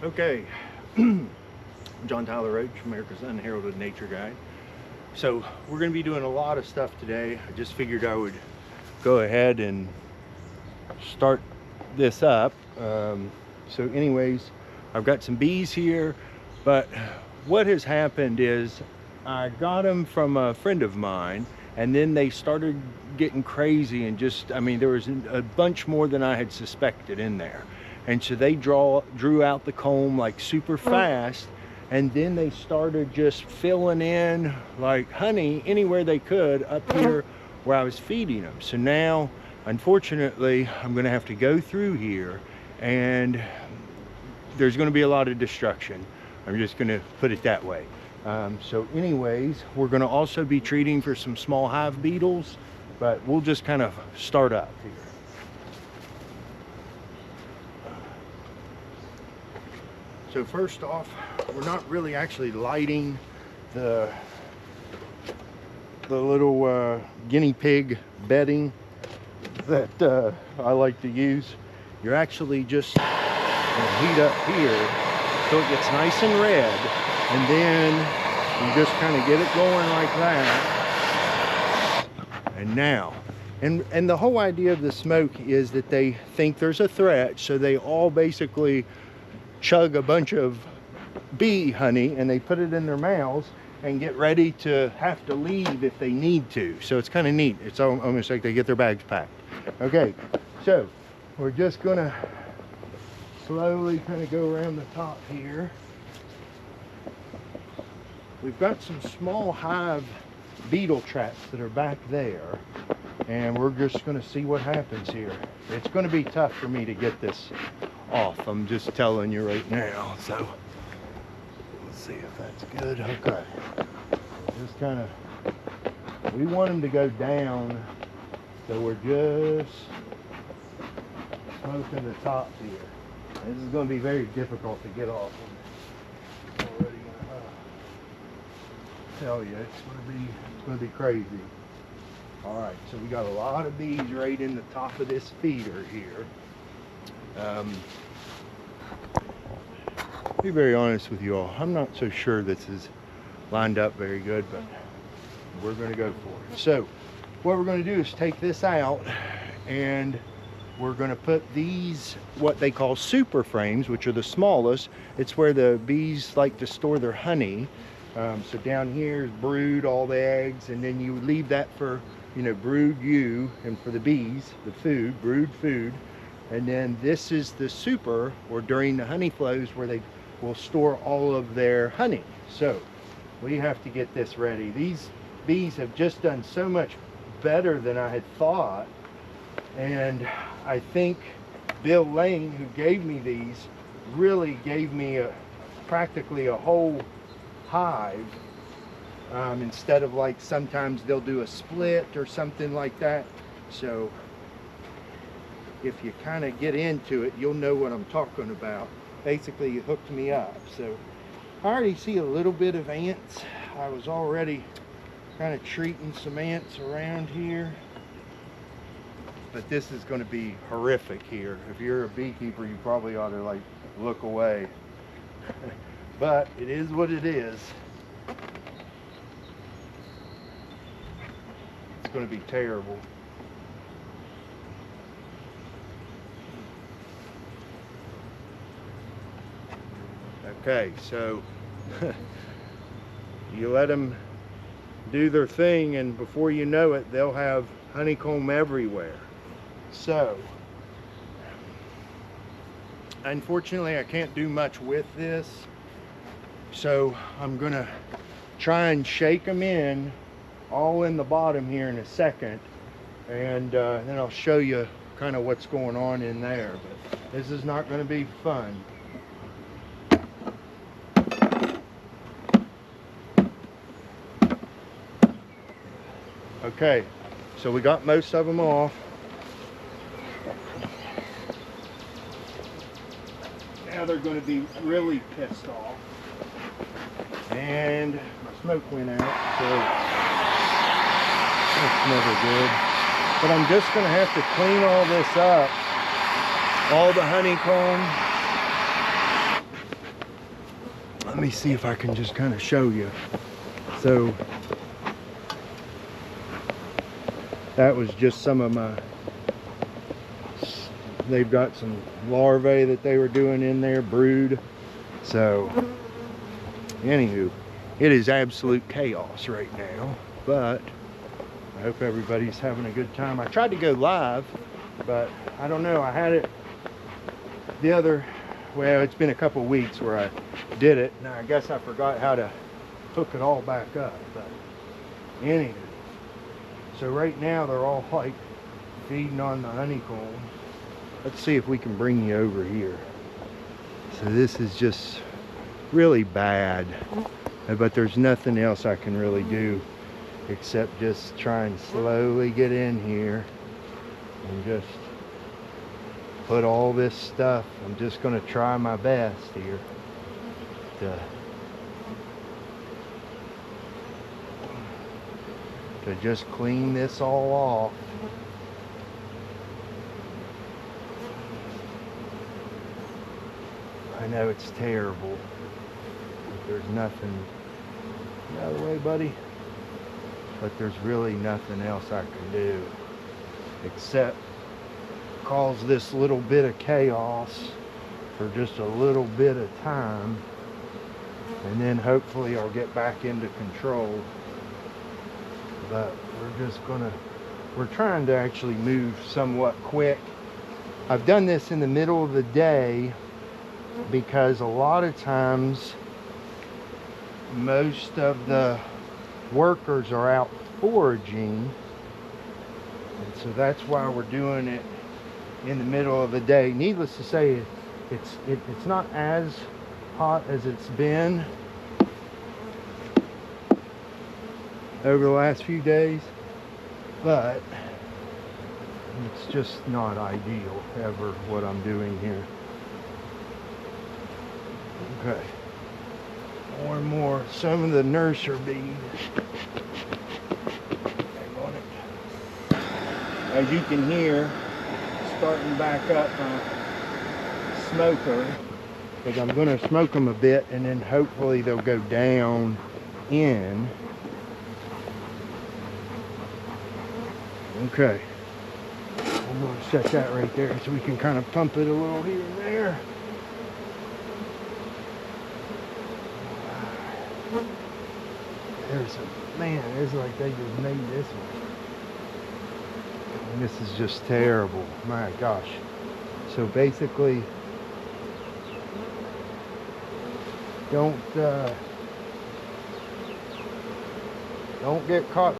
Okay, John Tyler Roach, America's Unheralded Nature Guide. So we're going to be doing a lot of stuff today. I just figured I would go ahead and start this up. So anyways, I've got some bees here, but what has happened is I got them from a friend of mine, and then they started getting crazy and just, I mean, there was a bunch more than I had suspected in there. And so they drew out the comb like super fast, and then they started just filling in like honey anywhere they could up here where I was feeding them. So now, unfortunately, I'm gonna have to go through here, and there's gonna be a lot of destruction. I'm just gonna put it that way. So anyways, we're gonna also be treating for some small hive beetles, but we'll just kind of start up here. So first off, we're not really actually lighting the little guinea pig bedding that I like to use. You're actually just gonna heat up here so it gets nice and red, and then you just kind of get it going like that. And now, and the whole idea of the smoke is that they think there's a threat, so they all basically chug a bunch of bee honey and they put it in their mouths and get ready to have to leave if they need to. So it's kind of neat. It's almost like they get their bags packed. Okay, so we're just gonna slowly kind of go around the top here. We've got some small hive beetle traps that are back there, and we're just going to see what happens here. It's going to be tough for me to get this off, I'm just telling you right now. So let's see if that's good. Okay, just kind of, we want them to go down, so we're just smoking the top here. This is going to be very difficult to get off. I'm already going to tell you, it's going to be crazy. All right, so we got a lot of bees right in the top of this feeder here. To be very honest with you all, I'm not so sure this is lined up very good, but we're going to go for it. So what we're going to do is take this out, and we're going to put these, what they call super frames, which are the smallest. It's where the bees like to store their honey. So down here is brood, all the eggs, and then you leave that for, you know, brood you, and for the bees, the food, brood food. And then this is the super, or during the honey flows, where they will store all of their honey. So we have to get this ready. These bees have just done so much better than I had thought. And I think Bill Lane, who gave me these, really gave me practically a whole hive, instead of like sometimes they'll do a split or something like that. So if you kind of get into it, you'll know what I'm talking about. Basically, you hooked me up. So I already see a little bit of ants. I was already kind of treating some ants around here, but this is going to be horrific here. If you're a beekeeper, you probably ought to like look away. But it is what it is. It's going to be terrible. Okay, so you let them do their thing, and before you know it, they'll have honeycomb everywhere. So unfortunately, I can't do much with this. So I'm gonna try and shake them in all in the bottom here in a second, and then I'll show you kind of what's going on in there. But this is not going to be fun. Okay, so we got most of them off. Now they're going to be really pissed off. And my smoke went out, so that's never good. But I'm just going to have to clean all this up. All the honeycomb. let me see if I can just kind of show you. So that was just some of my, they've got some larvae that they were doing in there, brood. So anywho, it is absolute chaos right now, but I hope everybody's having a good time. I tried to go live, but I don't know, I had it the other, well, it's been a couple weeks where I did it, and I guess I forgot how to hook it all back up. But anyway, so right now they're all like feeding on the honeycomb. Let's see if we can bring you over here. So this is just really bad, but there's nothing else I can really do except just try and slowly get in here and just put all this stuff. I'm just going to try my best here to just clean this all off. I know it's terrible, but there's nothing. Get out of the way, buddy. But there's really nothing else I can do except cause this little bit of chaos for just a little bit of time, and then hopefully I'll get back into control. But we're trying to actually move somewhat quick. I've done this in the middle of the day because a lot of times most of the workers are out foraging, and so that's why we're doing it in the middle of the day. Needless to say, it's not as hot as it's been over the last few days, but it's just not ideal ever what I'm doing here. Okay, more and more, some of the nurser bees. As you can hear, starting back up my smoker, because I'm going to smoke them a bit and then hopefully they'll go down in. Okay, I'm going to set that right there so we can kind of pump it a little here and there. There's a, man, it's like they just made this one. And this is just terrible, my gosh. So basically, don't get caught